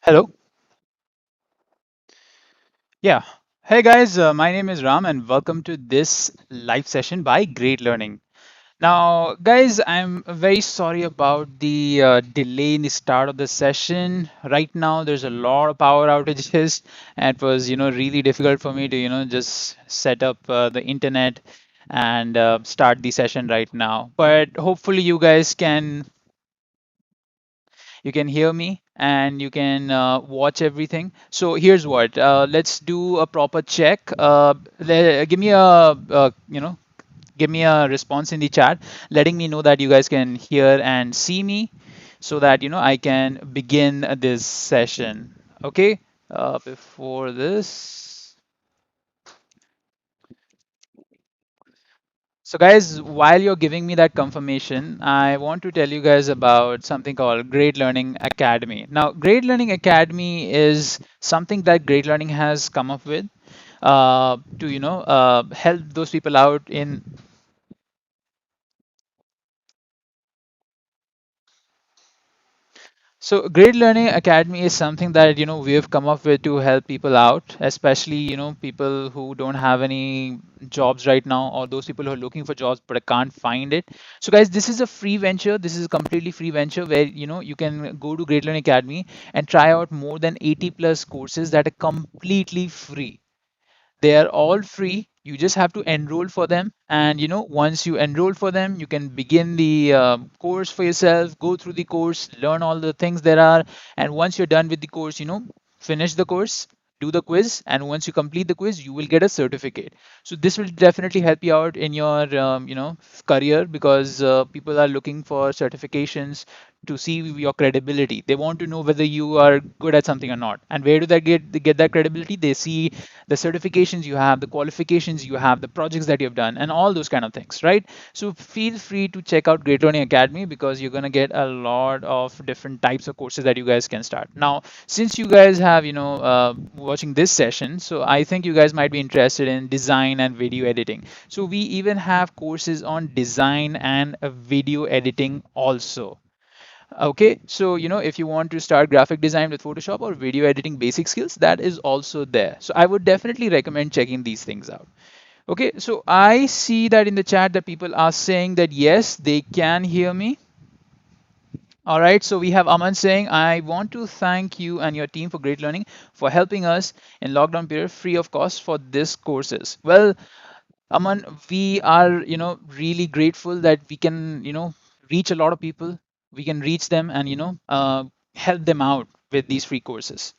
Hello. Yeah. Hey guys, my name is Ram and welcome to this live session by Great Learning. Now, guys, I'm very sorry about the delay in the start of the session. Right now, there's a lot of power outages, and it was, really difficult for me to, just set up the internet and start the session right now. But hopefully, you can hear me and you can watch everything. So here's what. Let's do a proper check. Give me a response in the chat, letting me know that you guys can hear and see me, so that I can begin this session. Okay. Before this. So guys, while you're giving me that confirmation, I want to tell you guys about something called Great Learning Academy. Now, Great Learning Academy is something that Great Learning has come up with to help those people out in. So Great Learning Academy is something that we have come up with to help people out, especially people who don't have any jobs right now, or those people who are looking for jobs but can't find it. So guys, this is a free venture. This is a completely free venture where you can go to Great Learning Academy and try out more than 80 plus courses that are completely free. They are all free. You just have to enroll for them, and once you enroll for them, you can begin the course for yourself, go through the course, learn all the things there are, and once you're done with the course, finish the course, do the quiz, and once you complete the quiz, you will get a certificate. So this will definitely help you out in your career, because people are looking for certifications to see your credibility. They want to know whether you are good at something or not. And where do they get that credibility? They see the certifications you have, the qualifications you have, the projects that you've done, and all those kind of things, right? So feel free to check out Great Learning Academy, because you're going to get a lot of different types of courses that you guys can start. Now, since you guys have, watching this session, so I think you guys might be interested in design and video editing. So we even have courses on design and video editing also. Okay, so if you want to start graphic design with Photoshop or video editing basic skills, that is also there. So I would definitely recommend checking these things out. Okay, so I see that in the chat that people are saying that yes, they can hear me. All right, so we have Aman saying, I want to thank you and your team for Great Learning for helping us in lockdown period free of cost for this courses. Well, Aman, we are, really grateful that we can, reach a lot of people. We can reach them and, help them out with these free courses.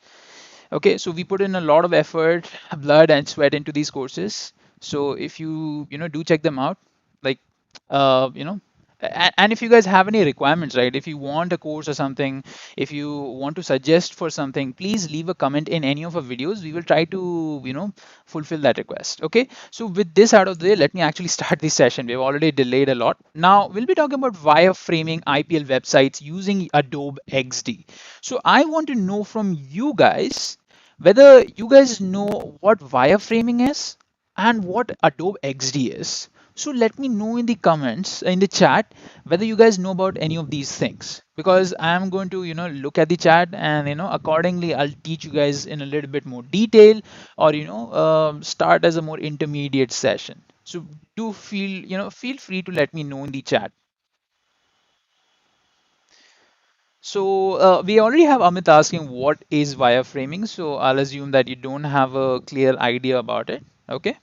Okay, so we put in a lot of effort, blood and sweat into these courses. So if you, do check them out, like, you know, and if you guys have any requirements, right? If you want a course or something, if you want to suggest for something, please leave a comment in any of our videos. We will try to, fulfill that request. Okay, so with this out of the way, let me actually start this session. We've already delayed a lot. Now we'll be talking about wireframing IPL websites using Adobe XD. So I want to know from you guys whether you guys know what wireframing is and what Adobe XD is. So let me know in the comments, in the chat, whether you guys know about any of these things, because I am going to look at the chat, and accordingly I'll teach you guys in a little bit more detail, or start as a more intermediate session. So do feel free to let me know in the chat. So we already have Amit asking what is wireframing. So I'll assume that you don't have a clear idea about it. Okay.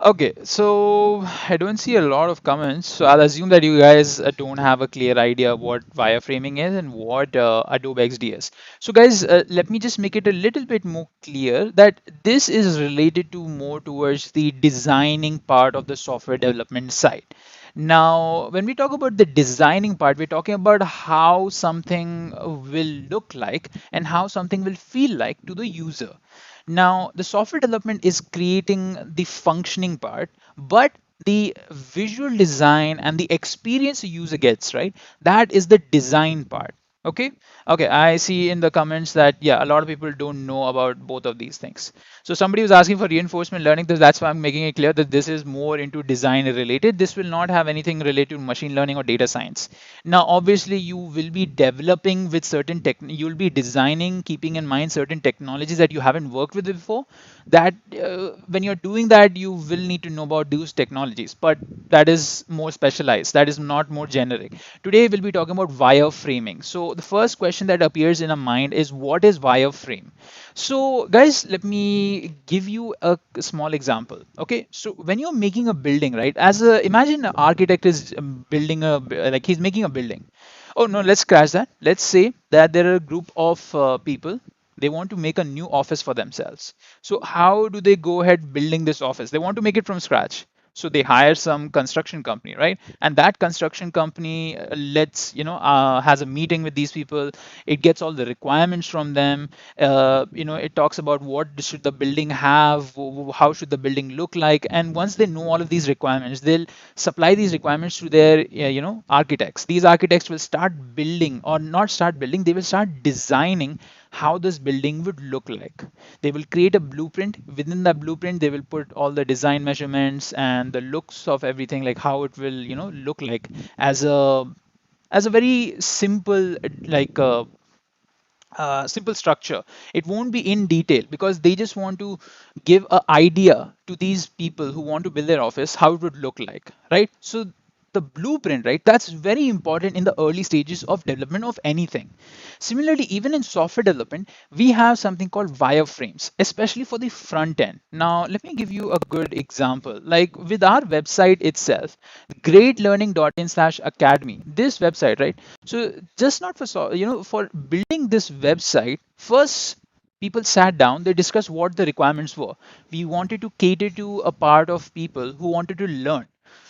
Okay, so I don't see a lot of comments, so I'll assume that you guys don't have a clear idea what wireframing is and what Adobe XD is. So guys, let me just make it a little bit more clear that this is related to more towards the designing part of the software development side. Now, when we talk about the designing part, we're talking about how something will look like and how something will feel like to the user. Now, the software development is creating the functioning part, but the visual design and the experience the user gets, right? That is the design part. Okay. Okay. I see in the comments that, yeah, a lot of people don't know about both of these things. So somebody was asking for reinforcement learning. That's why I'm making it clear that this is more into design related. This will not have anything related to machine learning or data science. Now, obviously, you will be developing with certain tech. You'll be designing, keeping in mind certain technologies that you haven't worked with before. That when you're doing that, you will need to know about those technologies. But that is more specialized. That is not more generic. Today, we'll be talking about wireframing. So the first question that appears in our mind is, what is wireframe? So, guys, let me give you a small example. Okay, so when you're making a building, right? Imagine an architect is building like he's making a building. Oh no, let's scratch that. Let's say that there are a group of people. They want to make a new office for themselves. So how do they go ahead building this office? They want to make it from scratch. So they hire some construction company, right? And that construction company has a meeting with these people. It gets all the requirements from them. It talks about what should the building have, how should the building look like, and once they know all of these requirements, they'll supply these requirements to their architects. These architects will start building, or not start building, they will start designing how this building would look like. They will create a blueprint. Within that blueprint, they will put all the design measurements and the looks of everything, like how it will look like as a very simple, like simple structure. It won't be in detail because they just want to give an idea to these people who want to build their office how it would look like, right? So the blueprint, right, that's very important in the early stages of development of anything. Similarly, even in software development, we have something called wireframes, especially for the front end. Now let me give you a good example. Like with our website itself, greatlearning.in/academy, this website, right? So just not for for building this website, first people sat down, they discussed what the requirements were. We wanted to cater to a part of people who wanted to learn.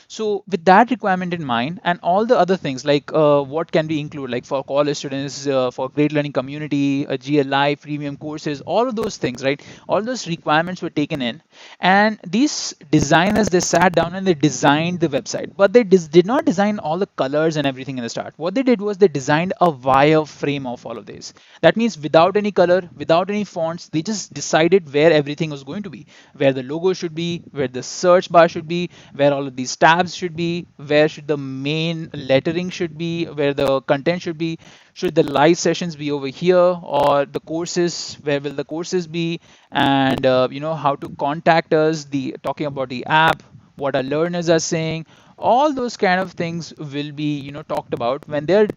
So with that requirement in mind, and all the other things, like what can we include, like for college students, for great learning community, GLI, premium courses, all of those things, right? All those requirements were taken in, and these designers, they sat down and they designed the website, but they did not design all the colors and everything in the start. What they did was they designed a wireframe of all of this. That means without any color, without any fonts, they just decided where everything was going to be, where the logo should be, where the search bar should be, where all of these tabs should be, where should the main lettering should be, where the content should be. Should the live sessions be over here, or the courses, where will the courses be? And how to contact us, the talking about the app, what our learners are saying. All those kind of things will be talked about when they're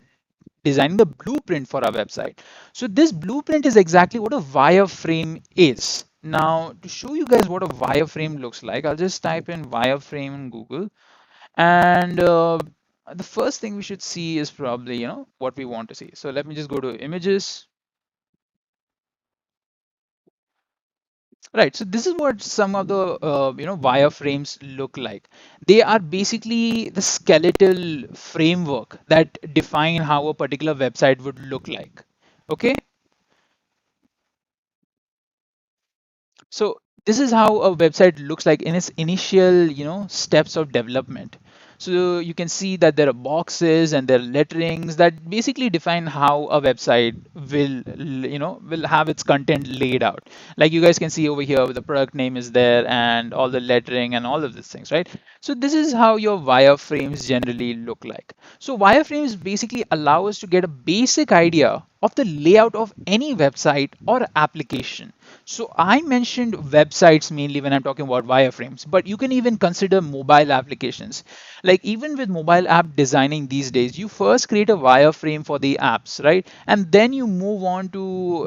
designing the blueprint for our website. So this blueprint is exactly what a wireframe is. Now, to show you guys what a wireframe looks like, I'll just type in wireframe in Google. And the first thing we should see is probably, what we want to see. So let me just go to images. Right, so this is what some of the wireframes look like. They are basically the skeletal framework that define how a particular website would look like. Okay, so this is how a website looks like in its initial, steps of development. So you can see that there are boxes and there are letterings that basically define how a website will have its content laid out. Like you guys can see over here, the product name is there and all the lettering and all of these things, right? So this is how your wireframes generally look like. So wireframes basically allow us to get a basic idea of the layout of any website or application. So I mentioned websites mainly when I'm talking about wireframes, but you can even consider mobile applications. Like even with mobile app designing these days, you first create a wireframe for the apps, right? And then you move on to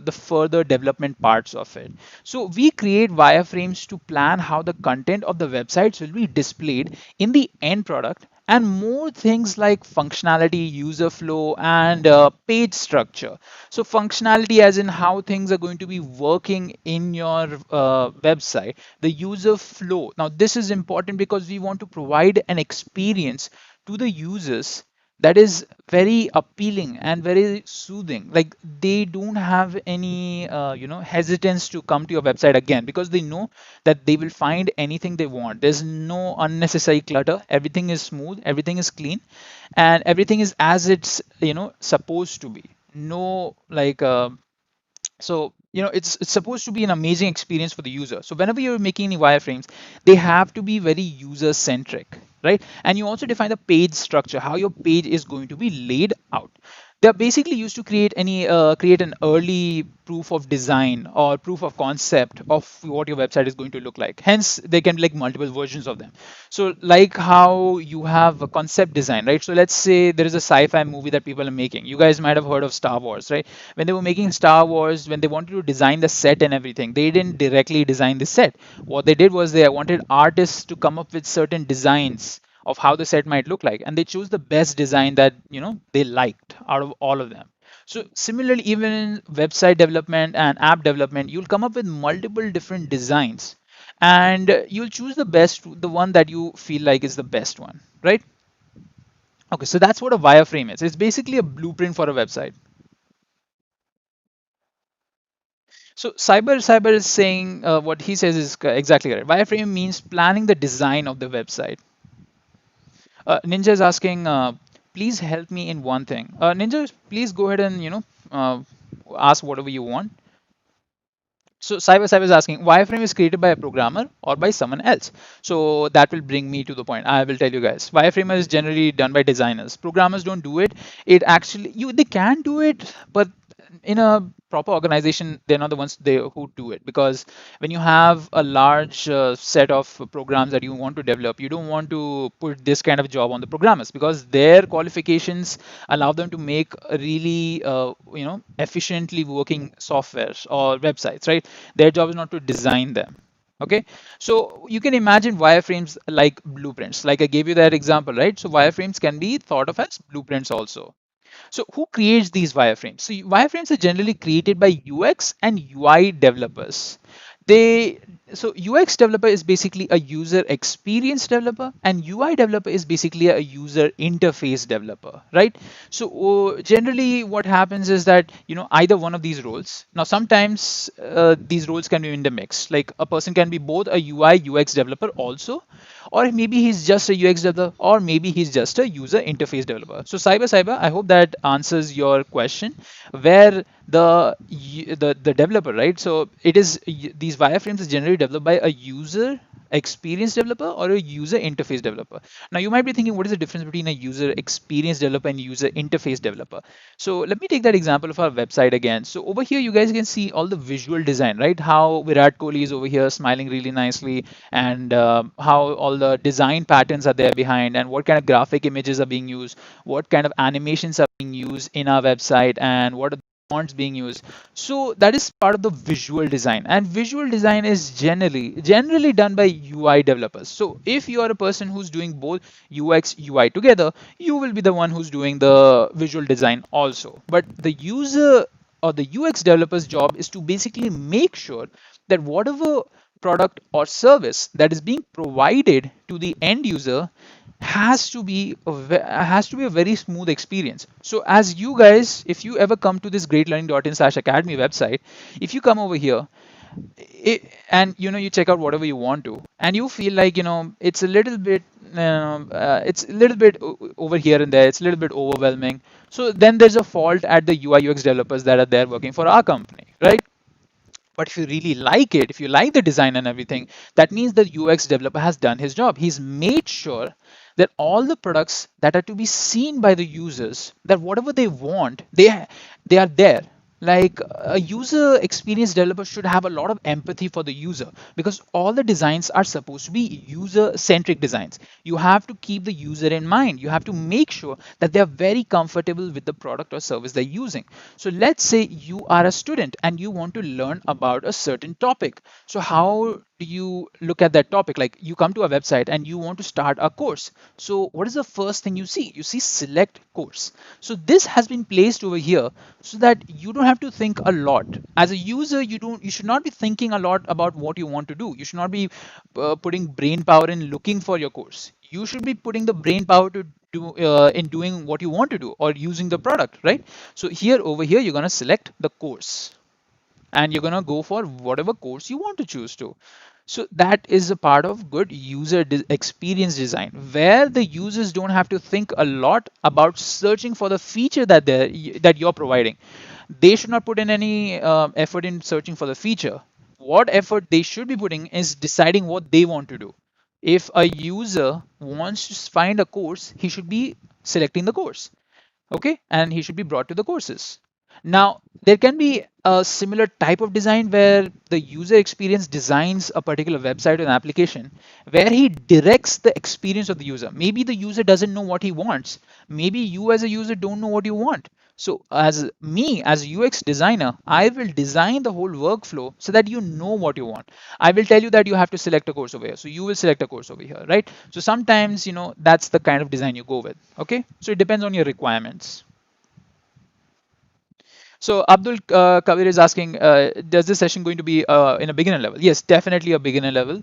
the further development parts of it. So we create wireframes to plan how the content of the websites will be displayed in the end product, and more things like functionality, user flow, and page structure. So functionality as in how things are going to be working in your website, the user flow. Now this is important because we want to provide an experience to the users that is very appealing and very soothing. Like they don't have any hesitance to come to your website again, because they know that they will find anything they want. There's no unnecessary clutter. Everything is smooth, everything is clean, and everything is as it's supposed to be. No, like so it's supposed to be an amazing experience for the user. So whenever you're making any wireframes, they have to be very user centric, right? And you also define the page structure, how your page is going to be laid out. They're basically used to create an early proof of design or proof of concept of what your website is going to look like. Hence there can be like multiple versions of them. So like how you have a concept design, right? So let's say there is a sci-fi movie that people are making. You guys might have heard of Star Wars, right? When they were making Star Wars, when they wanted to design the set and everything, they didn't directly design the set. What they did was they wanted artists to come up with certain designs of how the set might look like, and they chose the best design that they liked out of all of them. So similarly, even in website development and app development, you'll come up with multiple different designs, and you'll choose the one that you feel like is the best one, right? Okay, so that's what a wireframe is. It's basically a blueprint for a website. So cyber is saying what he says is exactly right. Wireframe means planning the design of the website. Ninja is asking, please help me in one thing. Ninja, please go ahead and ask whatever you want. So Cyber is asking, wireframe is created by a programmer or by someone else. So that will bring me to the point. I will tell you guys. Wireframe is generally done by designers. Programmers don't do it. It actually they can do it, but in a proper organization, they're not the ones who do it, because when you have a large set of programs that you want to develop, you don't want to put this kind of job on the programmers, because their qualifications allow them to make a really efficiently working softwares or websites, right? Their job is not to design them. Okay, so you can imagine wireframes like blueprints. Like I gave you that example, right? So wireframes can be thought of as blueprints also. So who creates these wireframes? So wireframes are generally created by UX and UI developers. They so UX developer is basically a user experience developer, and UI developer is basically a user interface developer, right? So generally what happens is that either one of these roles. Now sometimes these roles can be in the mix. Like a person can be both a UI UX developer also, or maybe he's just a UX developer, or maybe he's just a user interface developer. So cyber, I hope that answers your question. Where the developer, right? So it is these wireframes is generally developed by a user experience developer or a user interface developer. Now you might be thinking, what is the difference between a user experience developer and user interface developer? So let me take that example of our website again. So over here you guys can see all the visual design, right? How Virat Kohli is over here smiling really nicely, and how all the design patterns are there behind, and what kind of graphic images are being used, what kind of animations are being used in our website, and what are the fonts being used. So that is part of the visual design, and visual design is generally done by UI developers. So if you are a person who's doing both UX UI together, you will be the one who's doing the visual design also. But the user or the UX developer's job is to basically make sure that whatever product or service that is being provided to the end user has to be a very smooth experience. So as you guys, if you ever come to this greatlearning.in/academy website, if you come over here, and you check out whatever you want to, and you feel like it's a little bit over here and there, it's a little bit overwhelming, so then there's a fault at the UI UX developers that are there working for our company, right? But if you really like it, if you like the design and everything, that means the UX developer has done his job. He's made sure that all the products that are to be seen by the users, that whatever they want, they are there. Like a user experience developer should have a lot of empathy for the user, because all the designs are supposed to be user centric designs. You have to keep the user in mind. You have to make sure that they're very comfortable with the product or service they're using. So let's say you are a student and you want to learn about a certain topic. So how do you look at that topic? Like you come to a website and you want to start a course. So what is the first thing you see? You see select course. So this has been placed over here so that you don't have to think a lot. As a user, you should not be thinking a lot about what you want to do. You should not be putting brain power in looking for your course. You should be putting the brain power to in doing what you want to do or using the product, right? So here over here you're going to select the course, and you're going to go for whatever course you want to choose to. So that is a part of good experience design, where the users don't have to think a lot about searching for the feature that you're providing. They should not put in any effort in searching for the feature. What effort they should be putting is deciding what they want to do. If a user wants to find a course, he should be selecting the course, okay, and he should be brought to the courses. Now there can be a similar type of design where the user experience designs a particular website or an application where he directs the experience of the user. Maybe the user doesn't know what he wants, maybe you as a user don't know what you want. So as me as a UX designer, I will design the whole workflow so that you know what you want. I will tell you that you have to select a course over here, so you will select a course over here, right? So sometimes, that's the kind of design you go with. Okay, so it depends on your requirements. So Abdul Kabir is asking, does this session going to be in a beginner level? Yes, definitely a beginner level.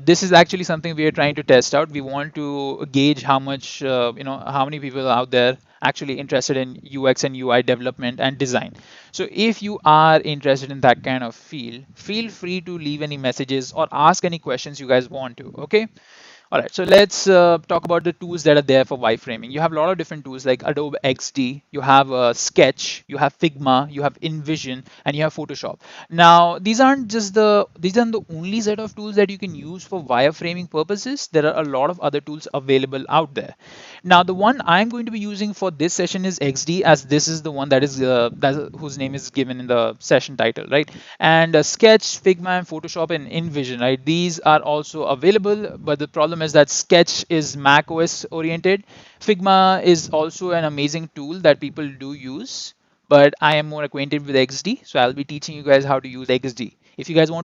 This is actually something we are trying to test out. We want to gauge how much, how many people are out there actually interested in UX and UI development and design. So if you are interested in that kind of field, feel free to leave any messages or ask any questions you guys want to. Okay. All right, so let's talk about the tools that are there for wireframing. You have a lot of different tools like Adobe XD, you have Sketch, you have Figma, you have InVision, and you have Photoshop. Now, these aren't the only set of tools that you can use for wireframing purposes. There are a lot of other tools available out there. Now, the one I'm going to be using for this session is XD, as this is the one whose name is given in the session title, right? And Sketch, Figma, and Photoshop and InVision, right? These are also available, but the problem is that Sketch is Mac OS oriented. Figma is also an amazing tool that people do use, but I am more acquainted with XD, so I'll be teaching you guys how to use XD. If you guys want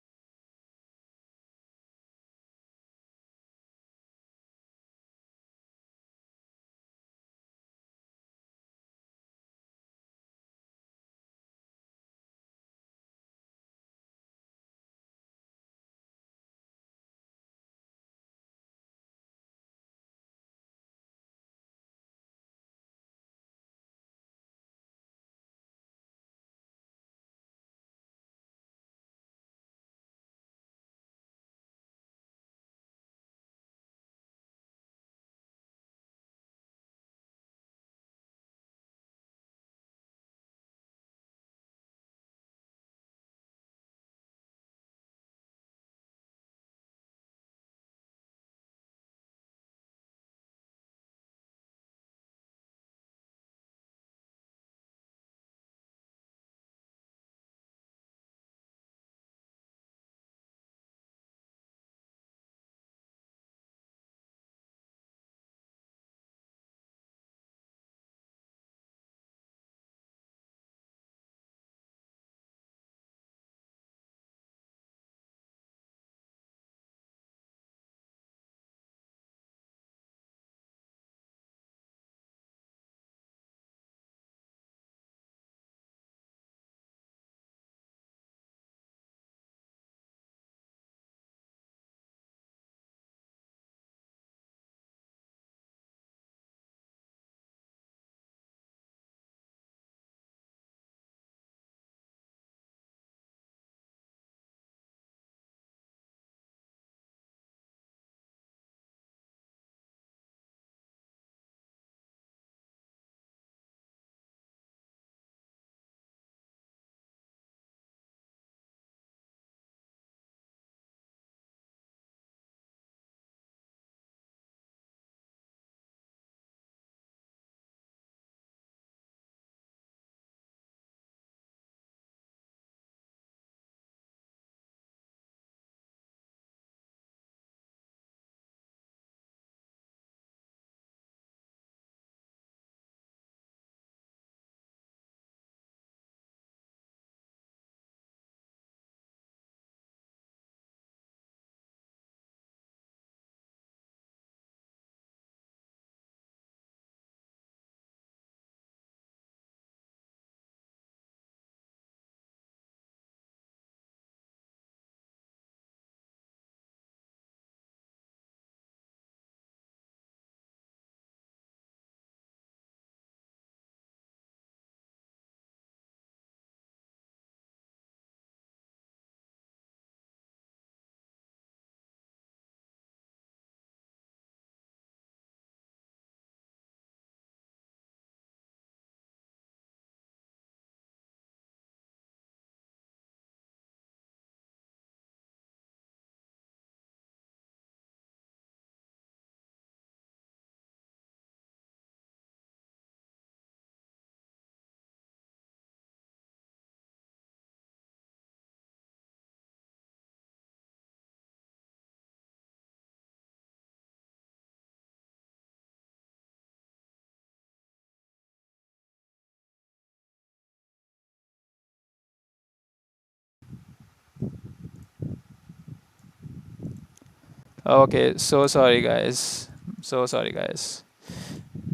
Okay, so sorry guys. So sorry guys.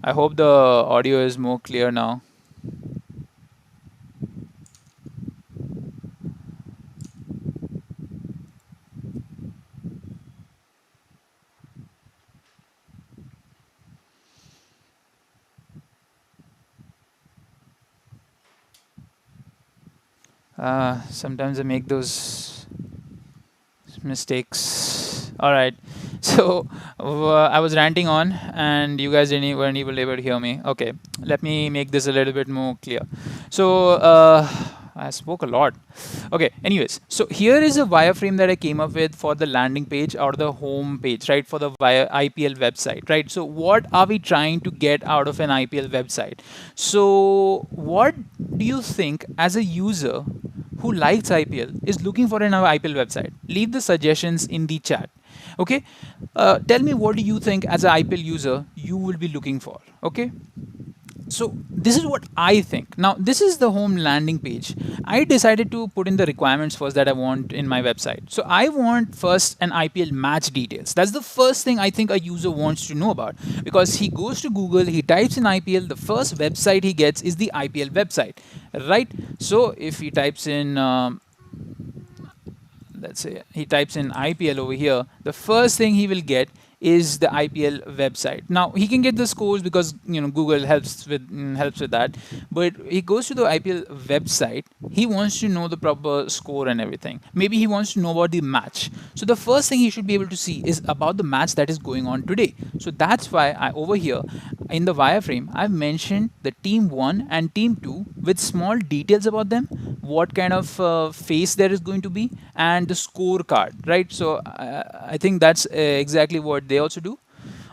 I hope the audio is more clear now. Sometimes I make those mistakes. All right. So I was ranting on, and you guys weren't even able to hear me. Okay, let me make this a little bit more clear. So I spoke a lot. Okay. Anyways, so here is a wireframe that I came up with for the landing page or the home page, right? For the IPL website, right? So what are we trying to get out of an IPL website? So what do you think as a user who likes IPL is looking for an IPL website? Leave the suggestions in the chat. Okay, tell me what do you think as an IPL user you will be looking for. Okay, so this is what I think. Now this is the home landing page. I decided to put in the requirements first that I want in my website. So I want first an IPL match details. That's the first thing I think a user wants to know about, because he goes to Google, he types in IPL, the first website he gets is the IPL website, right? So if he types in let's say he types in IPL over here, the first thing he will get is the IPL website. Now he can get the scores because Google helps with that. But he goes to the IPL website. He wants to know the proper score and everything. Maybe he wants to know about the match. So the first thing he should be able to see is about the match that is going on today. So that's why I over here in the wireframe I've mentioned the team 1 and team 2 with small details about them, what kind of face there is going to be, and the scorecard, right? So I think that's exactly what they also do.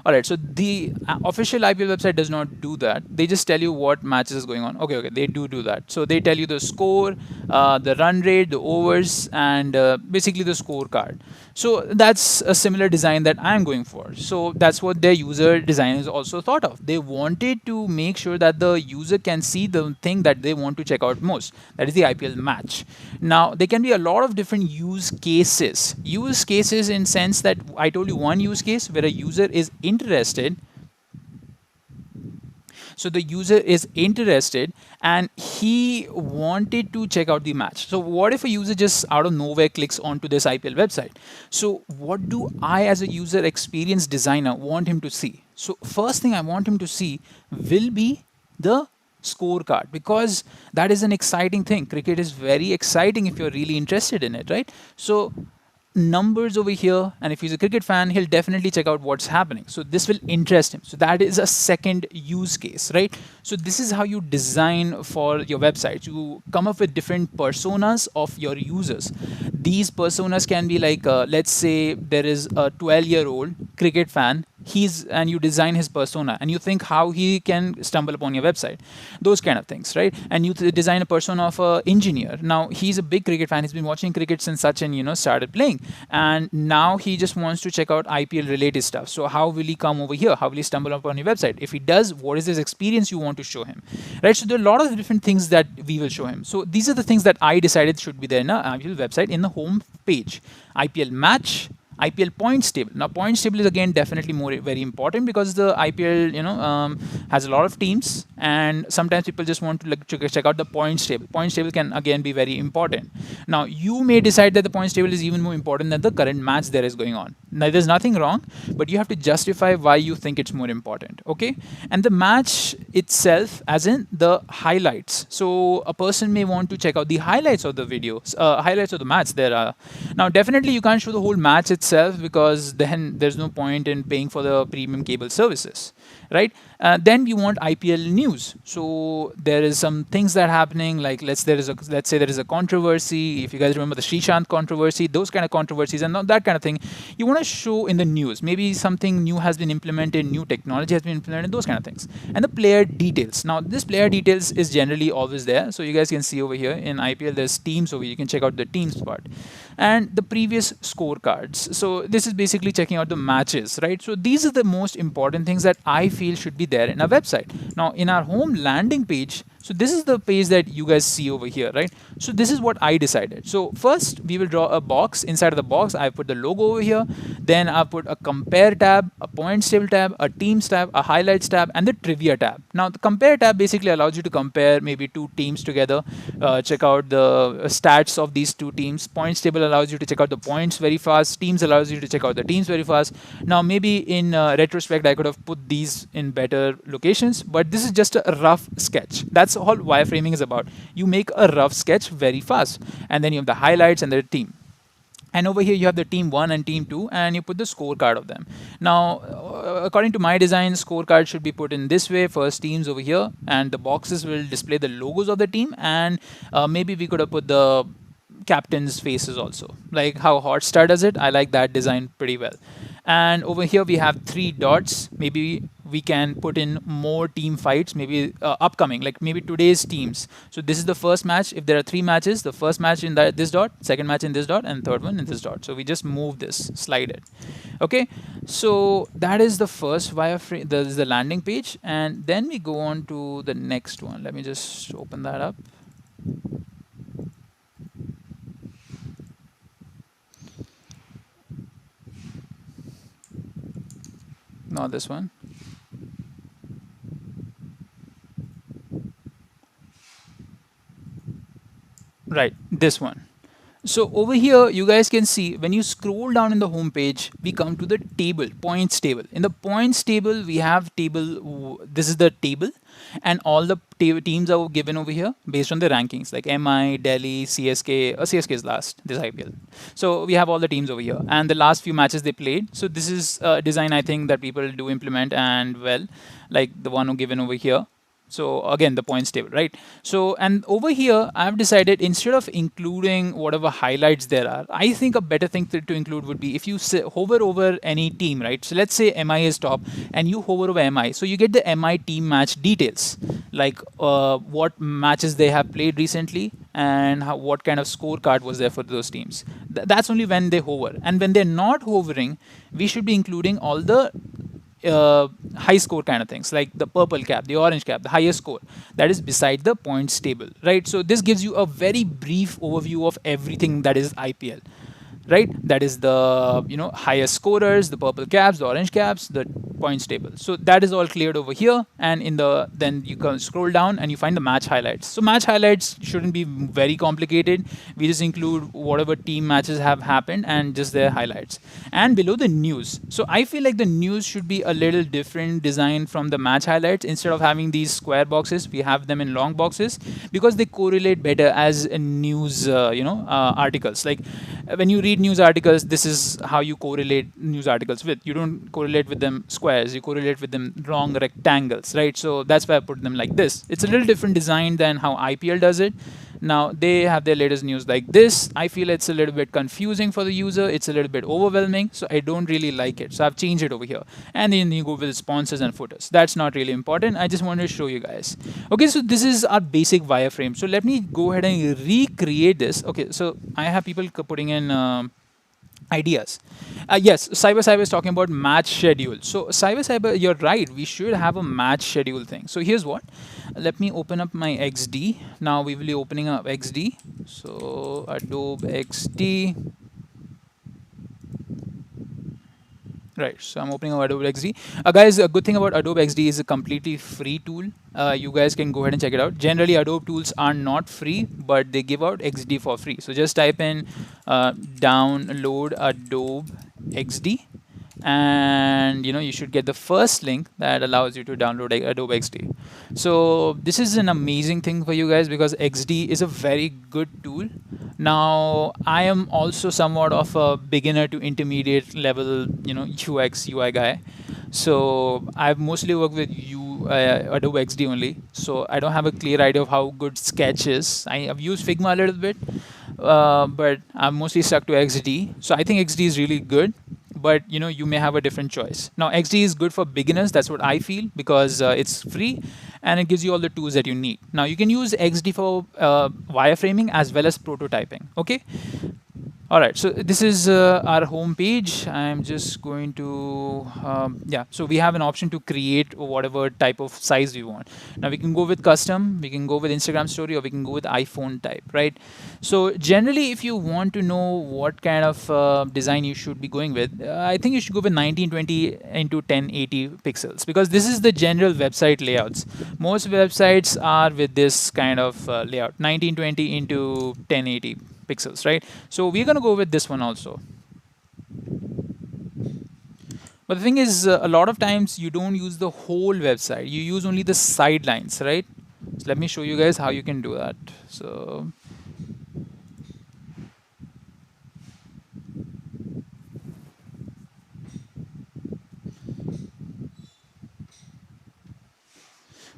All right, so the official IPL website does not do that. They just tell you what matches is going on. Okay, they do that. So they tell you the score, the run rate, the overs, and basically the scorecard. So that's a similar design that I'm going for. So that's what their user designers also thought of. They wanted to make sure that the user can see the thing that they want to check out most. That is the IPL match. Now there can be a lot of different use cases. Use cases in sense that I told you one use case where a user is interested. So the user is interested and he wanted to check out the match. So what if a user just out of nowhere clicks onto this IPL website? So what do I as a user experience designer want him to see? So first thing I want him to see will be the scorecard, because that is an exciting thing. Cricket is very exciting if you're really interested in it, right? So numbers over here, and if he's a cricket fan, he'll definitely check out what's happening. So this will interest him. So that is a second use case, right? So this is how you design for your website. You come up with different personas of your users. These personas can be like, let's say there is a 12-year-old cricket fan. And you design his persona and you think how he can stumble upon your website, those kind of things, right? And you design a persona of an engineer. Now he's a big cricket fan, he's been watching cricket since such and started playing, and now he just wants to check out IPL related stuff. So how will he come over here? How will he stumble upon your website? If he does, what is his experience you want to show him, right? So there are a lot of different things that we will show him. So these are the things that I decided should be there in a IPL website in the home page. IPL match, IPL points table. Now points table is again definitely very important, because the IPL has a lot of teams, and sometimes people just want to check out the points table. Points table can again be very important. Now you may decide that the points table is even more important than the current match there is going on. Now there's nothing wrong, but you have to justify why you think it's more important. Okay, and the match itself, as in the highlights. So a person may want to check out the highlights of the videos, highlights of the match there are. Now definitely you can't show the whole match itself, because then there's no point in paying for the premium cable services, right? Then you want IPL news. So there is some things that are happening, like let's say there is a controversy. If you guys remember the Srishant controversy, those kind of controversies and that kind of thing, you want to show in the news. Maybe something new has been implemented, new technology has been implemented, those kind of things. And the player details. Now this player details is generally always there. So you guys can see over here in IPL there's teams over here. You can check out the teams part. and the previous scorecards. So this is basically checking out the matches, right? So these are the most important things that I feel should be there in a website. Now in our home landing page, so this is the page that you guys see over here, right? So this is what I decided. So first we will draw a box. Inside of the box, I put the logo over here. Then I put a compare tab, a points table tab, a teams tab, a highlights tab, and the trivia tab. Now the compare tab basically allows you to compare maybe two teams together, check out the stats of these two teams. Points table allows you to check out the points very fast. Teams allows you to check out the teams very fast. Now maybe in retrospect, I could have put these in better locations, but this is just a rough sketch. That's all wireframing is about. You make a rough sketch very fast, and then you have the highlights and the team. And over here you have the team 1 and team 2, and you put the scorecard of them. Now according to my design, scorecard should be put in this way. First teams over here, and the boxes will display the logos of the team, and maybe we could have put the captain's faces also, like how Hotstar does it. I like that design pretty well. And over here we have 3 dots. Maybe we can put in more team fights, maybe upcoming, like maybe today's teams. So this is the first match. If there are 3 matches, the first match in this dot, second match in this dot, and third one in this dot. So we just move this, slide it. Okay, so that is the first wireframe. That is the landing page, and then we go on to the next one. Let me just open that up. Not this one. Right, this one. So over here, you guys can see when you scroll down in the home page, we come to the table, points table. In the points table, we have table. This is the table, and all the teams are given over here based on the rankings, like MI, Delhi, CSK. CSK is last this IPL. So we have all the teams over here, and the last few matches they played. So this is a design I think that people do implement and well, like the one given over here. So again, the points table, right? So, and over here, I've decided instead of including whatever highlights there are, I think a better thing to include would be if you hover over any team, right? So let's say MI is top and you hover over MI. So you get the MI team match details, like what matches they have played recently and what kind of scorecard was there for those teams. That's only when they hover. And when they're not hovering, we should be including all the high score kind of things, like the purple cap, the orange cap, the highest score that is beside the points table, right? So this gives you a very brief overview of everything that is IPL, right? That is the highest scorers, the purple caps, the orange caps, the points table. So that is all cleared over here, and then you can scroll down and you find the match highlights. So match highlights shouldn't be very complicated. We just include whatever team matches have happened and just their highlights. And below the news. So I feel like the news should be a little different design from the match highlights. Instead of having these square boxes, we have them in long boxes because they correlate better as news articles. Like when you read news articles, this is how you correlate news articles with. You don't correlate with them squares, you correlate with them long rectangles, right? So that's why I put them like this. It's a little different design than how IPL does it. Now they have their latest news like this. I feel it's a little bit confusing for the user. It's a little bit overwhelming, so I don't really like it. So I've changed it over here. And then you go with sponsors and footers. That's not really important. I just wanted to show you guys. Okay, so this is our basic wireframe. So let me go ahead and recreate this. Okay, so I have people putting in ideas. Yes, Cyber is talking about match schedule. So Cyber, you're right. We should have a match schedule thing. So here's what. Let me open up my XD. Now we will be opening up XD. So Adobe XD. Right, so I'm opening up Adobe XD. Guys, a good thing about Adobe XD is a completely free tool. You guys can go ahead and check it out. Generally, Adobe tools are not free, but they give out XD for free. So just type in download Adobe XD, and you should get the first link that allows you to download Adobe XD. So this is an amazing thing for you guys because XD is a very good tool. Now I am also somewhat of a beginner to intermediate level UX UI guy, so I've mostly worked with Adobe XD only, so I don't have a clear idea of how good Sketch is. I've used Figma a little bit, but I'm mostly stuck to XD. So I think XD is really good, but you may have a different choice. Now XD is good for beginners, that's what I feel, because it's free and it gives you all the tools that you need. Now you can use XD for wireframing as well as prototyping. Okay, All right, so this is our home page. I'm just going to, yeah, so we have an option to create whatever type of size we want. Now we can go with custom, we can go with Instagram story, or we can go with iPhone type, right? So generally, if you want to know what kind of design you should be going with, I think you should go with 1920 into 1080 pixels, because this is the general website layouts. Most websites are with this kind of layout, 1920 into 1080 pixels, right? So we're going to go with this one also. But the thing is, a lot of times you don't use the whole website, you use only the sidelines, right? So let me show you guys how you can do that. So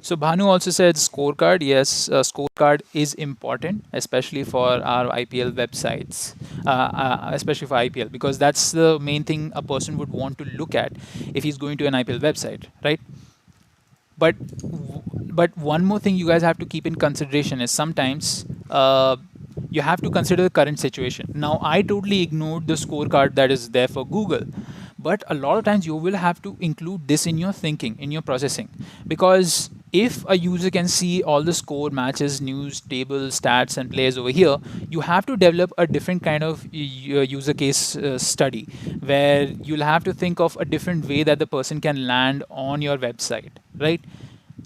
Bhanu also said scorecard. Yes, scorecard is important, especially for our IPL websites, especially for IPL, because that's the main thing a person would want to look at if he's going to an IPL website, right? But but one more thing you guys have to keep in consideration is sometimes you have to consider the current situation. Now, I totally ignored the scorecard that is there for Google, but a lot of times you will have to include this in your thinking, in your processing, because if a user can see all the score, matches, news, tables, stats, and players over here, you have to develop a different kind of user case study, where you'll have to think of a different way that the person can land on your website, right?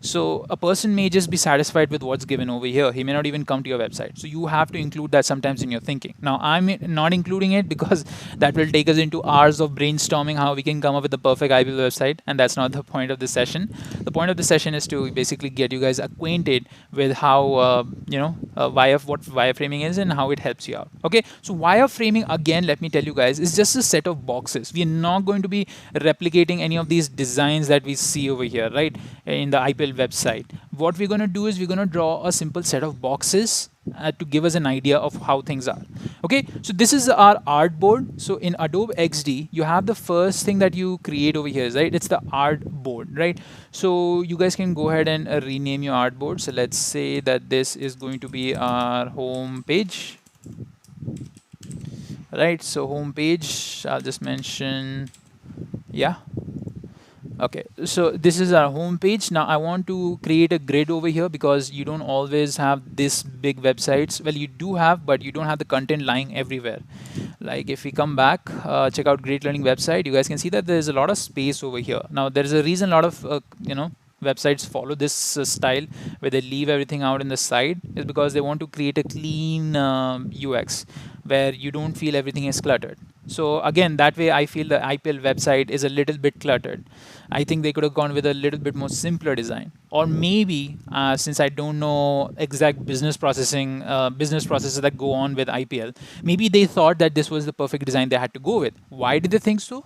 So a person may just be satisfied with what's given over here. He may not even come to your website. So you have to include that sometimes in your thinking. Now, I'm not including it because that will take us into hours of brainstorming how we can come up with the perfect IPL website, and that's not the point of this session. The point of the session is to basically get you guys acquainted with how what wireframing is and how it helps you out. Okay, so wireframing, again, let me tell you guys, is just a set of boxes. We are not going to be replicating any of these designs that we see over here, right, in the IPL website. What we're going to do is we're going to draw a simple set of boxes to give us an idea of how things are. Okay, so this is our artboard. So in Adobe XD, you have the first thing that you create over here, right? It's the artboard, right? So you guys can go ahead and rename your artboard. So let's say that this is going to be our home page, right? So home page, I'll just mention, yeah. Okay, so this is our home page. Now I want to create a grid over here because you don't always have this big websites. Well, you do have, but you don't have the content lying everywhere. Like if we come back, check out Great Learning website, you guys can see that there's a lot of space over here. Now there's a reason a lot of websites follow this style where they leave everything out in the side, is because they want to create a clean UX where you don't feel everything is cluttered. So again, that way I feel the IPL website is a little bit cluttered. I think they could have gone with a little bit more simpler design, or maybe since I don't know exact business processes that go on with IPL, maybe they thought that this was the perfect design they had to go with. Why did they think so?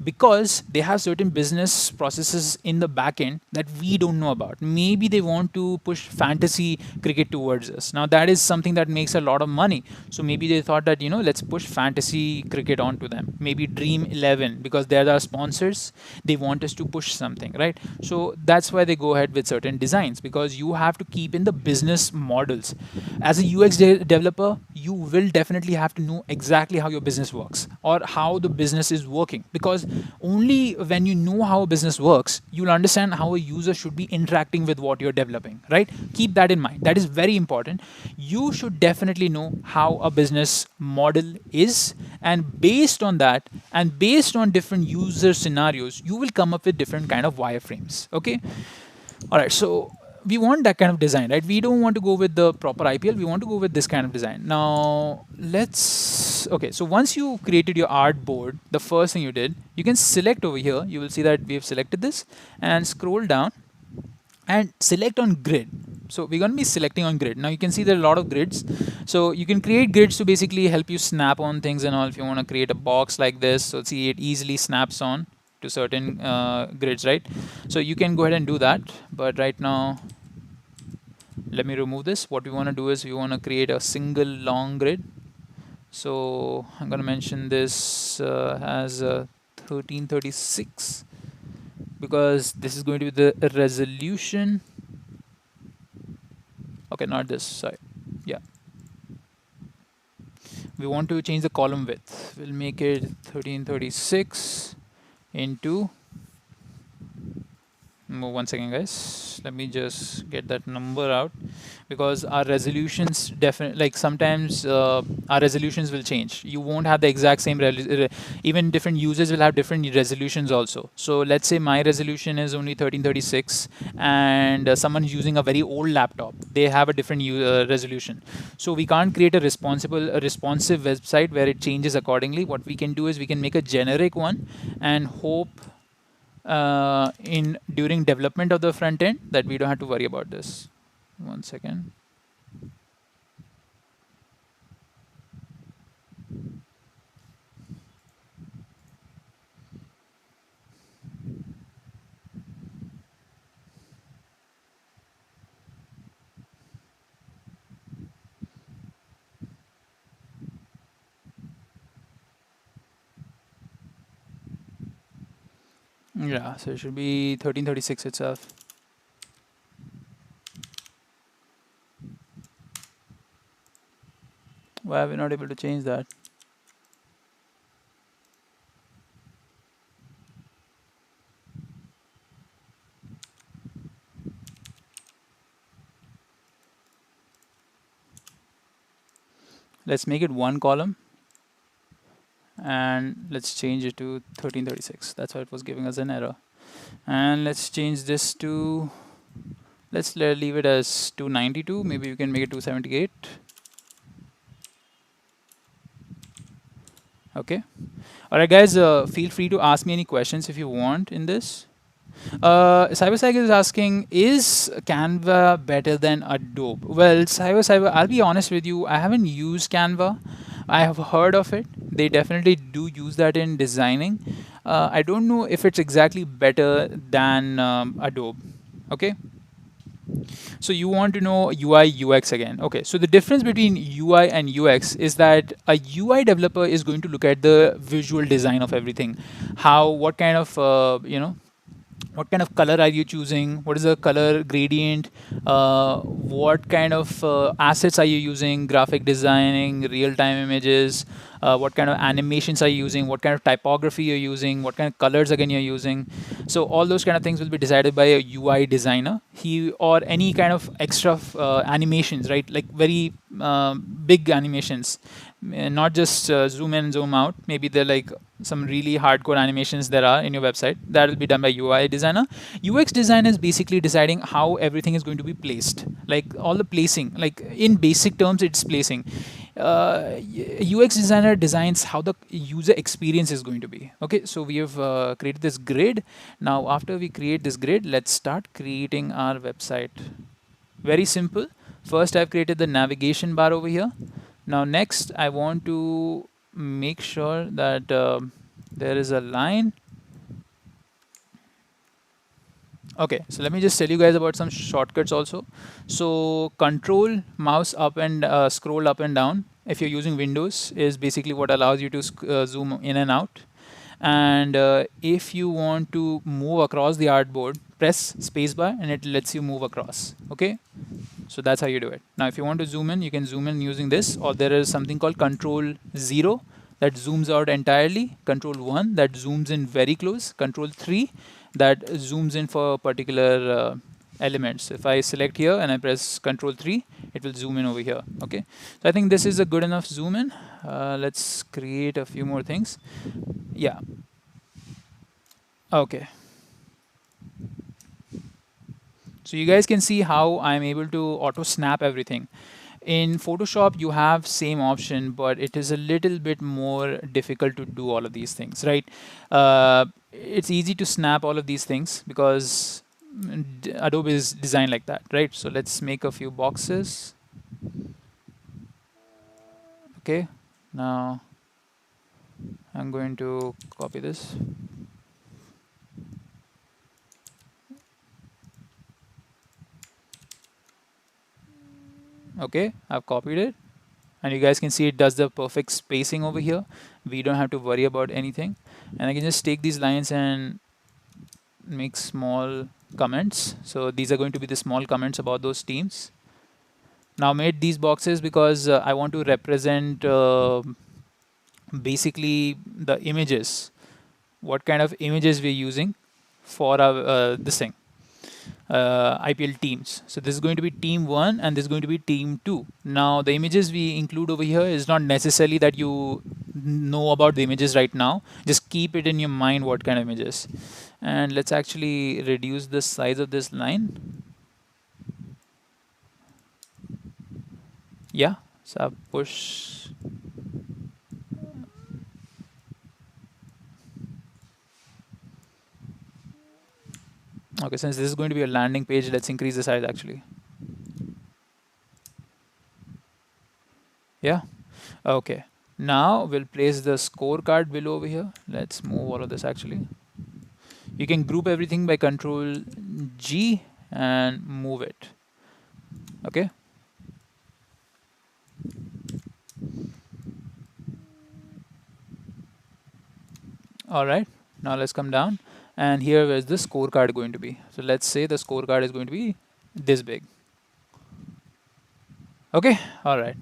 Because they have certain business processes in the back end that we don't know about. Maybe they want to push fantasy cricket towards us. Now that is something that makes a lot of money. So maybe they thought that, let's push fantasy cricket onto them. Maybe Dream 11, because they're our sponsors, they want us to push something, right? So that's why they go ahead with certain designs, because you have to keep in the business models. As a UX developer, you will definitely have to know exactly how your business works or how the business is working, because only when you know how a business works, you'll understand how a user should be interacting with what you're developing, right? Keep that in mind. That is very important. You should definitely know how a business model is, and based on that and based on different user scenarios, you will come up with different kind of wireframes. Okay, all right, so we want that kind of design, right? We don't want to go with the proper IPL, we want to go with this kind of design. Now okay, so once you created your artboard, the first thing you did, you can select over here, you will see that we have selected this, and scroll down and select on grid. So we're going to be selecting on grid. Now you can see there are a lot of grids. So you can create grids to basically help you snap on things and all. If you want to create a box like this, so see, it easily snaps on to certain grids, right? So you can go ahead and do that. But right now, let me remove this. What we want to do is we want to create a single long grid. So I'm going to mention this as 1336, because this is going to be the resolution. Okay, not this side. Yeah. We want to change the column width. We'll make it 1336 into, one second guys, let me just get that number out, because our resolutions definitely, like sometimes our resolutions will change. You won't have the exact same even different users will have different resolutions also. So let's say my resolution is only 1336, and someone's using a very old laptop, they have a different resolution. So we can't create a responsive website where it changes accordingly. What we can do is we can make a generic one and hope in during development of the front end that we don't have to worry about this. One second. Yeah, so it should be 1336 itself. Why are we not able to change that? Let's make it one column and let's change it to 1336. That's why it was giving us an error. And let's change this to, let's leave it as 292. Maybe we can make it 278. Okay. All right, guys, feel free to ask me any questions if you want in this. Cyberpsych is asking, is Canva better than Adobe? Well, Cyber, I'll be honest with you, I haven't used Canva. I have heard of it. They definitely do use that in designing. I don't know if it's exactly better than Adobe. Okay. So you want to know UI UX again. Okay, so the difference between UI and UX is that a UI developer is going to look at the visual design of everything. What kind of, what kind of color are you choosing? What is the color gradient? What kind of assets are you using? Graphic designing, real-time images. What kind of animations are you using? What kind of typography you're using? What kind of colors again you're using? So all those kind of things will be decided by a UI designer. Or any kind of extra animations, right? Like very big animations, not just zoom in, zoom out. Maybe they're like some really hardcore animations there are in your website. That will be done by UI designer. UX designer is basically deciding how everything is going to be placed, like all the placing. Like in basic terms, it's placing. UX designer designs how the user experience is going to be. Okay, so we have created this grid. Now, after we create this grid, let's start creating our website. Very simple. First, I've created the navigation bar over here. Now, next, I want to make sure that there is a line. Okay, so let me just tell you guys about some shortcuts also. So control mouse up and scroll up and down if you're using Windows is basically what allows you to zoom in and out. And if you want to move across the artboard, press spacebar and it lets you move across. Okay, so that's how you do it. Now, if you want to zoom in, you can zoom in using this, or there is something called Control 0 that zooms out entirely, Control 1 that zooms in very close, Control 3 that zooms in for particular elements. If I select here and I press Control 3, it will zoom in over here. Okay, so I think this is a good enough zoom in. Let's create a few more things. Yeah. Okay. So you guys can see how I'm able to auto snap everything. In Photoshop, you have same option, but it is a little bit more difficult to do all of these things, right? It's easy to snap all of these things because Adobe is designed like that, right? So let's make a few boxes. Okay, now I'm going to copy this. Okay, I've copied it. And you guys can see it does the perfect spacing over here. We don't have to worry about anything. And I can just take these lines and make small comments. So these are going to be the small comments about those teams. Now made these boxes because I want to represent basically the images, what kind of images we're using for our this thing, IPL teams. So this is going to be team 1 and this is going to be team 2. Now the images we include over here is not necessarily that you know about the images right now. Just keep it in your mind what kind of images. And let's actually reduce the size of this line. Yeah, so I push. Okay, since this is going to be a landing page, let's increase the size actually. Yeah. Okay. Now we'll place the scorecard below over here. Let's move all of this actually. You can group everything by Control G and move it. Okay. All right. Now let's come down. And here is the scorecard going to be. So let's say the scorecard is going to be this big. Okay. All right.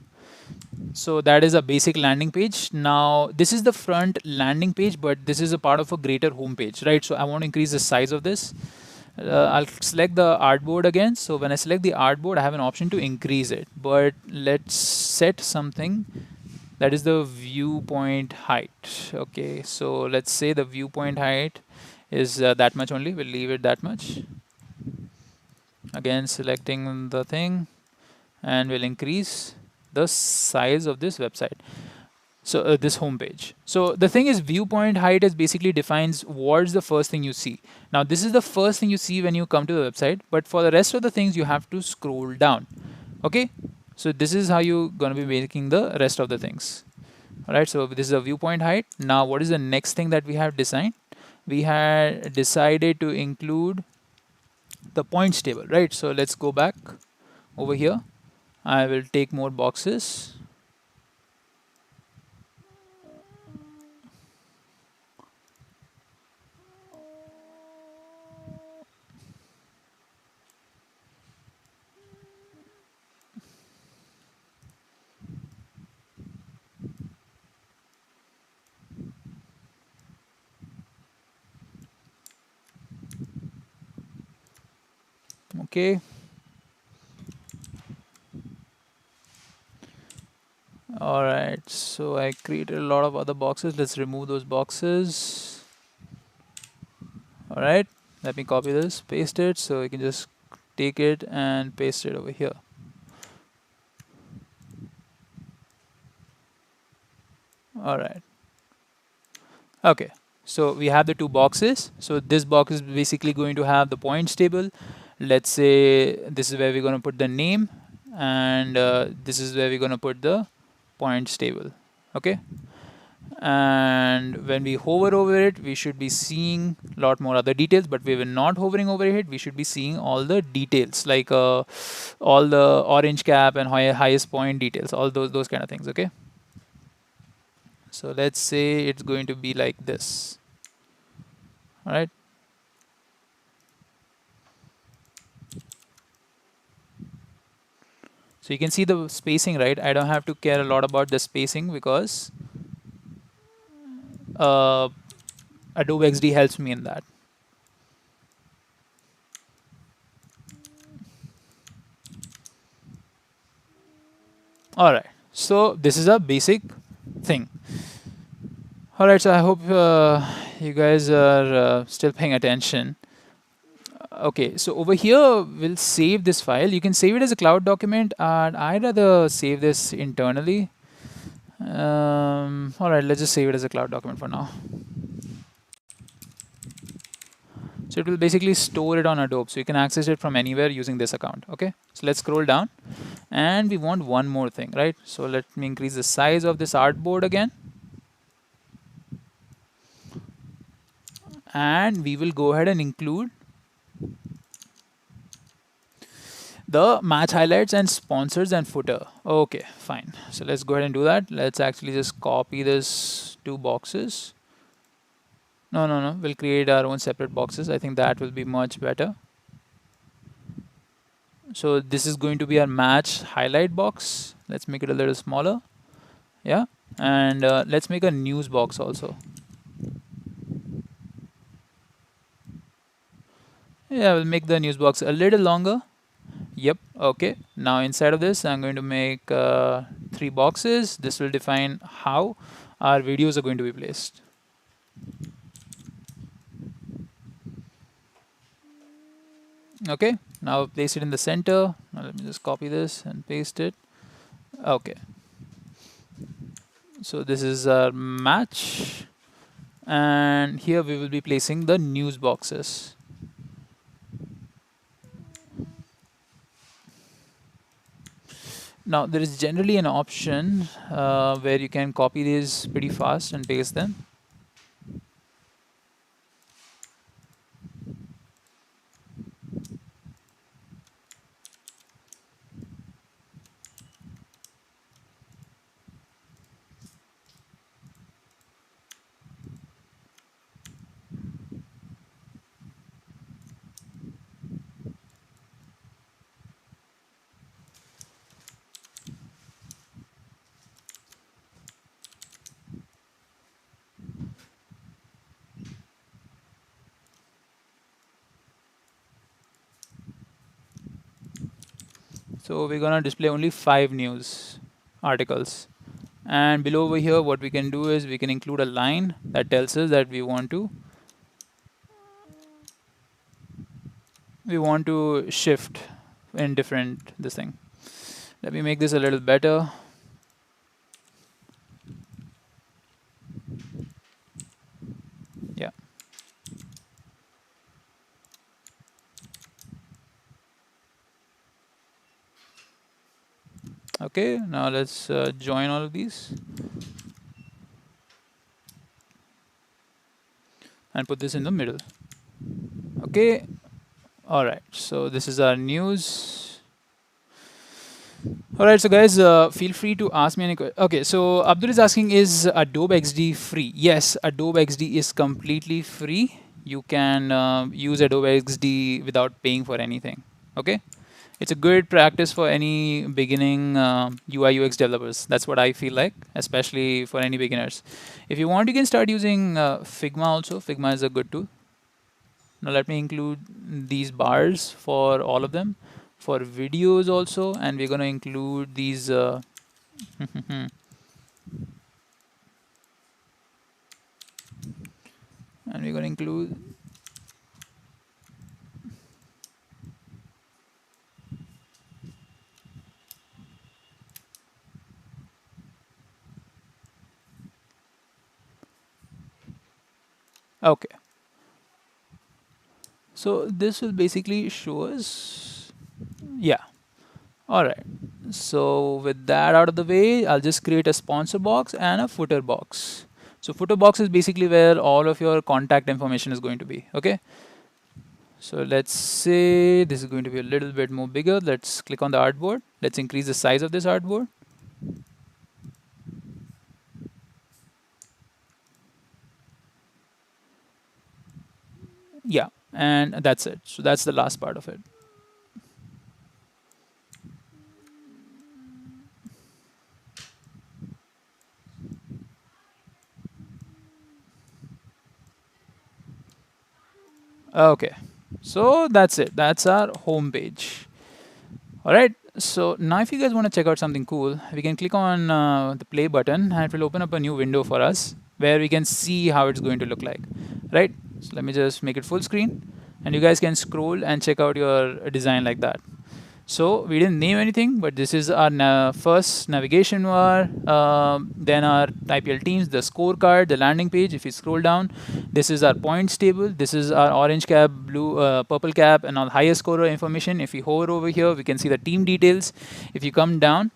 So that is a basic landing page. Now this is the front landing page, but this is a part of a greater home page, right? So I want to increase the size of this. I'll select the artboard again. So when I select the artboard, I have an option to increase it, but let's set something that is the viewpoint height. Okay, so let's say the viewpoint height is that much only. We'll leave it that much. Again, selecting the thing, and we'll increase the size of this website. So this homepage. So the thing is, viewpoint height is basically defines what's the first thing you see. Now this is the first thing you see when you come to the website, but for the rest of the things you have to scroll down. Okay, so this is how you're gonna be making the rest of the things. All right, so this is a viewpoint height. Now what is the next thing that we have designed? We had decided to include the points table, right? So let's go back over here. I will take more boxes. Okay. All right, so I created a lot of other boxes. Let's remove those boxes. All right, let me copy this, paste it, so you can just take it and paste it over here. All right. Okay, so we have the two boxes. So this box is basically going to have the points table. Let's say this is where we're going to put the name, and this is where we're going to put the points table. Okay, and when we hover over it, we should be seeing a lot more other details, but we were not hovering over it. We should be seeing all the details, like all the orange cap and highest point details, all those kind of things. Okay, so let's say it's going to be like this. All right, so you can see the spacing, right? I don't have to care a lot about the spacing because uh, Adobe XD helps me in that. All right, so this is a basic thing. All right, so I hope you guys are still paying attention. Okay, so over here we'll save this file. You can save it as a cloud document, and I'd rather save this internally. All right, let's just save it as a cloud document for now. So it will basically store it on Adobe, so you can access it from anywhere using this account. Okay, so let's scroll down, and we want one more thing, right? So let me increase the size of this artboard again, and we will go ahead and include the match highlights and sponsors and footer. Okay, fine. So let's go ahead and do that. Let's actually just copy this two boxes. No. We'll create our own separate boxes. I think that will be much better. So this is going to be our match highlight box. Let's make it a little smaller. Yeah, and let's make a news box also. Yeah, we'll make the news box a little longer. Yep, okay. Now inside of this, I'm going to make 3 boxes. This will define how our videos are going to be placed. Okay, now place it in the center. Now let me just copy this and paste it. Okay, so this is our match, and here we will be placing the news boxes. Now there is generally an option where you can copy these pretty fast and paste them. So we're gonna display only 5 news articles. And below over here, what we can do is we can include a line that tells us that we want to shift in different this thing. Let me make this a little better. Yeah. Okay, now let's join all of these and put this in the middle. Okay, all right, so this is our news. All right, so guys, feel free to ask me any questions. Okay, so Abdul is asking, is Adobe XD free? Yes, Adobe XD is completely free. You can use Adobe XD without paying for anything. Okay, it's a good practice for any beginning UI UX developers. That's what I feel like, especially for any beginners. If you want, you can start using Figma also. Figma is a good tool. Now let me include these bars for all of them. For videos also, and we're going to include these and we're going to include okay, so this will basically show us, yeah. All right, so with that out of the way, I'll just create a sponsor box and a footer box. So footer box is basically where all of your contact information is going to be. Okay, so let's say this is going to be a little bit more bigger. Let's click on the artboard. Let's increase the size of this artboard. Yeah, and that's it. So that's the last part of it. Okay, so that's it. That's our home page. All right. So now if you guys want to check out something cool, we can click on the play button and it will open up a new window for us where we can see how it's going to look like. Right. So let me just make it full screen and you guys can scroll and check out your design like that. So we didn't name anything, but this is our first navigation bar, then our IPL teams, the scorecard, the landing page. If you scroll down, this is our points table. This is our orange cap, blue, purple cap, and all highest scorer information. If we hover over here, we can see the team details. If you come down,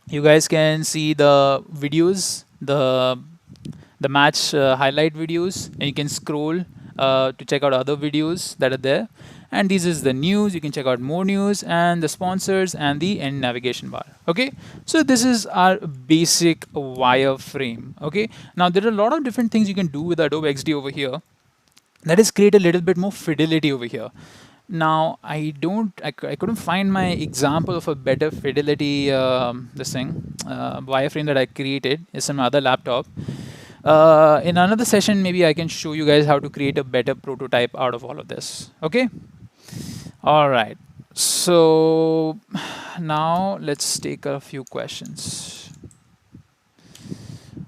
you guys can see the videos, the match highlight videos, and you can scroll to check out other videos that are there. And this is the news. You can check out more news and the sponsors and the end navigation bar. Okay, so this is our basic wireframe. Okay, now there are a lot of different things you can do with Adobe XD over here. That is create a little bit more fidelity over here. Now I couldn't find my example of a better fidelity this thing wireframe that I created. It's on my other laptop. In another session, maybe I can show you guys how to create a better prototype out of all of this. Okay. All right. So now let's take a few questions.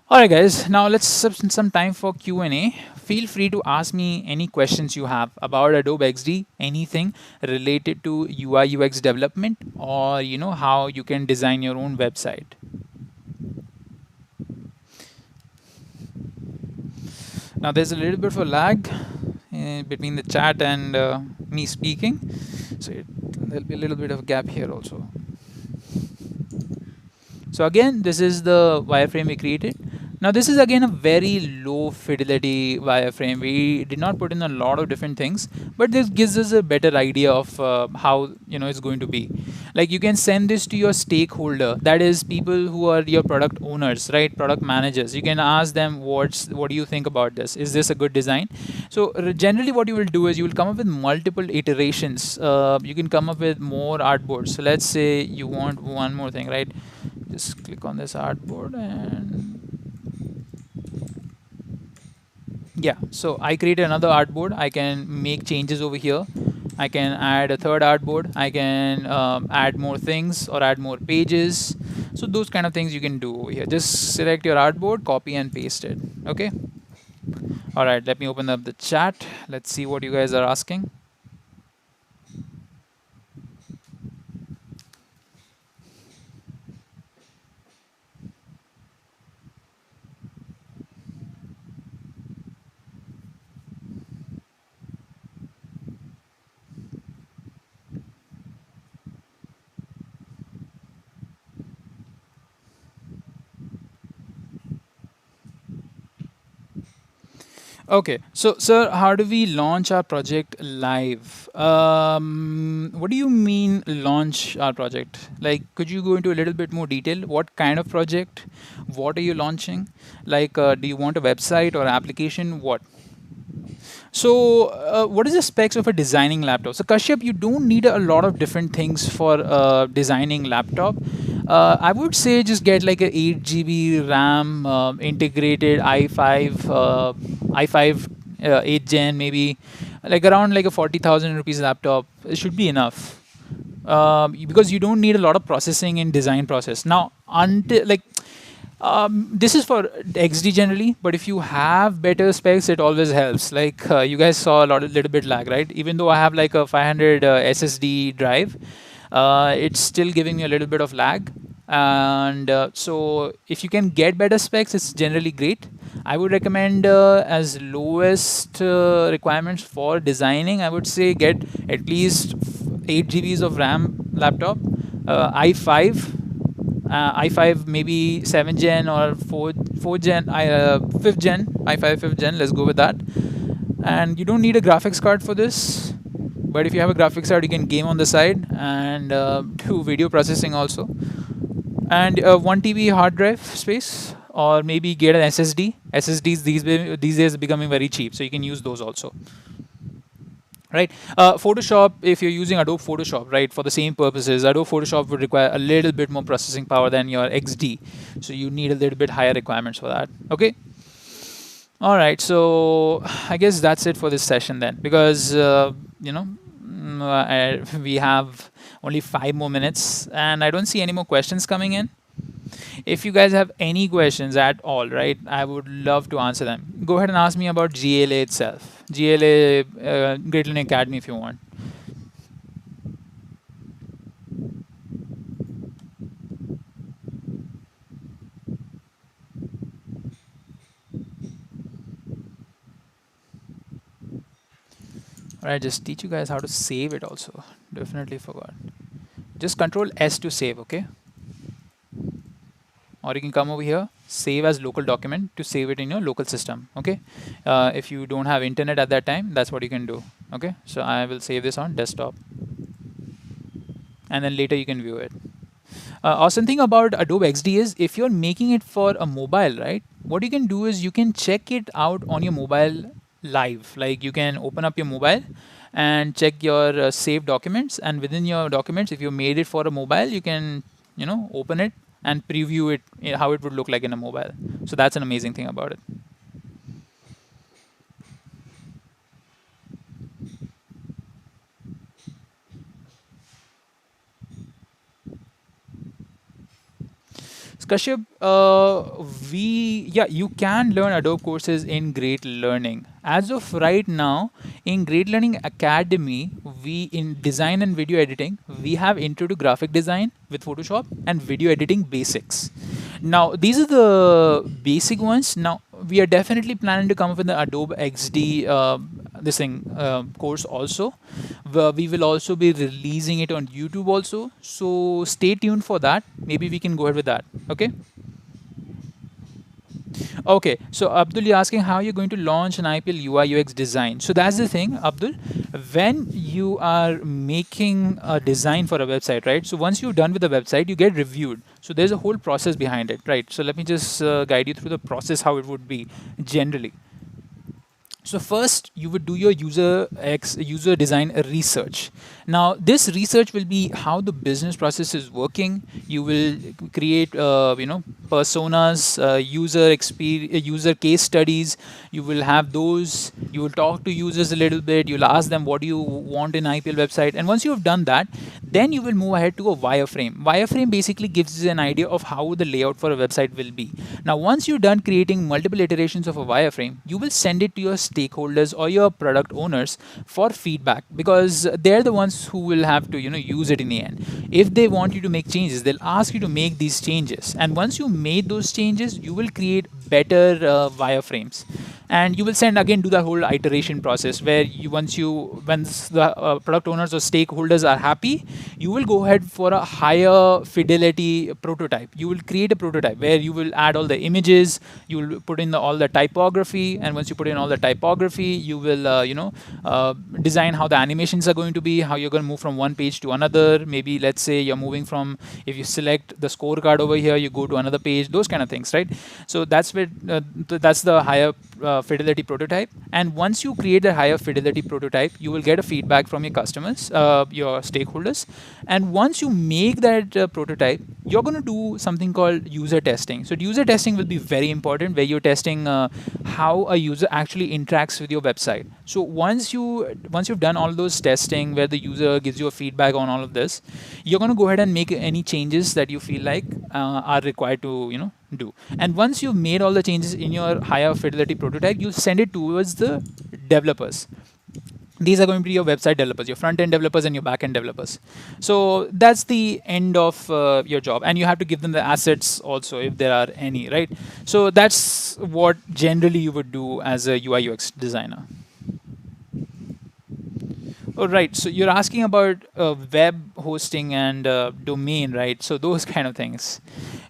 All right, guys. Now let's spend some time for Q&A. Feel free to ask me any questions you have about Adobe XD, anything related to UI UX development, or how you can design your own website. Now there's a little bit of a lag between the chat and me speaking, so there'll be a little bit of a gap here also. So again, this is the wireframe we created. Now this is again a very low fidelity wireframe. We did not put in a lot of different things, but this gives us a better idea of how it's going to be. Like you can send this to your stakeholder, that is people who are your product owners, right? Product managers. You can ask them what do you think about this? Is this a good design? So generally what you will do is you will come up with multiple iterations. You can come up with more artboards. So let's say you want one more thing, right? Just click on this artboard and yeah, so I created another artboard. I can make changes over here. I can add a third artboard. I can add more things or add more pages. So those kind of things you can do over here. Just select your artboard, copy and paste it. Okay. All right, let me open up the chat. Let's see what you guys are asking. Okay, so sir, how do we launch our project live? What do you mean launch our project? Like, could you go into a little bit more detail? What kind of project? What are you launching? Like, do you want a website or application? What? So, what is the specs of a designing laptop? So, Kashyap, you don't need a lot of different things for designing laptop. I would say just get like a 8 GB RAM, integrated i5 8 Gen, maybe like around like a 40,000 rupees laptop. It should be enough. Because you don't need a lot of processing in design process. Now, until like this is for XD generally, but if you have better specs, it always helps. Like you guys saw a little bit lag, right? Even though I have like a 500 SSD drive, it's still giving me a little bit of lag. And so if you can get better specs, it's generally great. I would recommend as lowest requirements for designing, I would say get at least 8 GBs of RAM laptop, i5 i5 maybe 7 gen or 4 gen 5th gen i5 5th gen, let's go with that. And you don't need a graphics card for this, but if you have a graphics card you can game on the side and do video processing also. And 1 TB hard drive space, or maybe get an SSDs these days are becoming very cheap, so you can use those also. Right, Photoshop, if you're using Adobe Photoshop, right, for the same purposes, Adobe Photoshop would require a little bit more processing power than your XD, so you need a little bit higher requirements for that. Okay. All right, so I guess that's it for this session then, because we have only 5 more minutes and I don't see any more questions coming in. If you guys have any questions at all, right, I would love to answer them. Go ahead and ask me about GLA itself. GLA, Great Learning Academy if you want. All right, just teach you guys how to save it also. Definitely forgot. Just Control S to save, okay? Or you can come over here, save as local document to save it in your local system. Okay, if you don't have internet at that time, that's what you can do. Okay, so I will save this on desktop and then later you can view it. Awesome thing about Adobe XD is if you're making it for a mobile, right, what you can do is you can check it out on your mobile live. Like you can open up your mobile and check your saved documents. And within your documents, if you made it for a mobile, you can open it and preview it, how it would look like in a mobile. So that's an amazing thing about it. Kashyap, you can learn Adobe courses in Great Learning. As of right now, in Great Learning Academy, we in design and video editing, we have intro to graphic design with Photoshop and video editing basics. Now, these are the basic ones. Now, we are definitely planning to come up with the Adobe XD course also. We will also be releasing it on YouTube also. So stay tuned for that. Maybe we can go ahead with that. Okay. Okay, so Abdul, you're asking how you're going to launch an IPL UI UX design. So that's the thing, Abdul. When you are making a design for a website, right? So once you're done with the website, you get reviewed. So there's a whole process behind it, right? So let me just guide you through the process, how it would be generally. So first, you would do your user design research. Now, this research will be how the business process is working. You will create, personas, user case studies. You will have those. You will talk to users a little bit. You'll ask them what do you want in IPL website. And once you have done that, then you will move ahead to a wireframe. Wireframe basically gives you an idea of how the layout for a website will be. Now, once you're done creating multiple iterations of a wireframe, you will send it to your stakeholders or your product owners for feedback, because they're the ones who will have to use it in the end. If they want you to make changes, they'll ask you to make these changes, and once you made those changes, you will create better wireframes, and you will send again do the whole iteration process where once the product owners or stakeholders are happy, you will go ahead for a higher fidelity prototype. You will create a prototype where you will add all the images, you will put in all the typography, and once you put in all the typography, you will design how the animations are going to be, how you're going to move from one page to another. Maybe let's say you're moving from, if you select the scorecard over here, you go to another page, those kind of things, right? So that's where that's the higher fidelity prototype. And once you create a higher fidelity prototype, you will get a feedback from your customers, your stakeholders. And once you make that prototype, you're going to do something called user testing. So user testing will be very important, where you're testing how a user actually interacts with your website. So once you've done all those testing where the user gives you a feedback on all of this, you're going to go ahead and make any changes that you feel like are required to do. And once you've made all the changes in your higher fidelity prototype, you send it towards the developers. These are going to be your website developers, your front end developers, and your back end developers. So that's the end of your job, and you have to give them the assets also if there are any, right? So that's what generally you would do as a UI UX designer. All right, so you're asking about web hosting and domain, right? So those kind of things.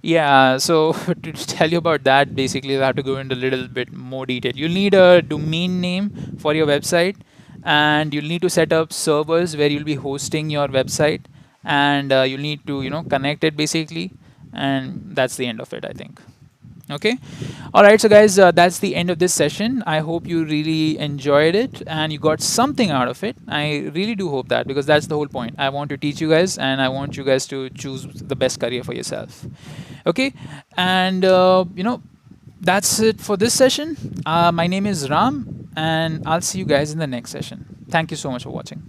Yeah, so to tell you about that, basically you have to go into a little bit more detail. You'll need a domain name for your website, and you'll need to set up servers where you'll be hosting your website, and you'll need to connect it basically, and that's the end of it, I think. Okay. All right, so guys, that's the end of this session. I hope you really enjoyed it and you got something out of it. I really do hope that, because that's the whole point. I want to teach you guys, and I want you guys to choose the best career for yourself. Okay. And that's it for this session. My name is Ram, and I'll see you guys in the next session. Thank you so much for watching.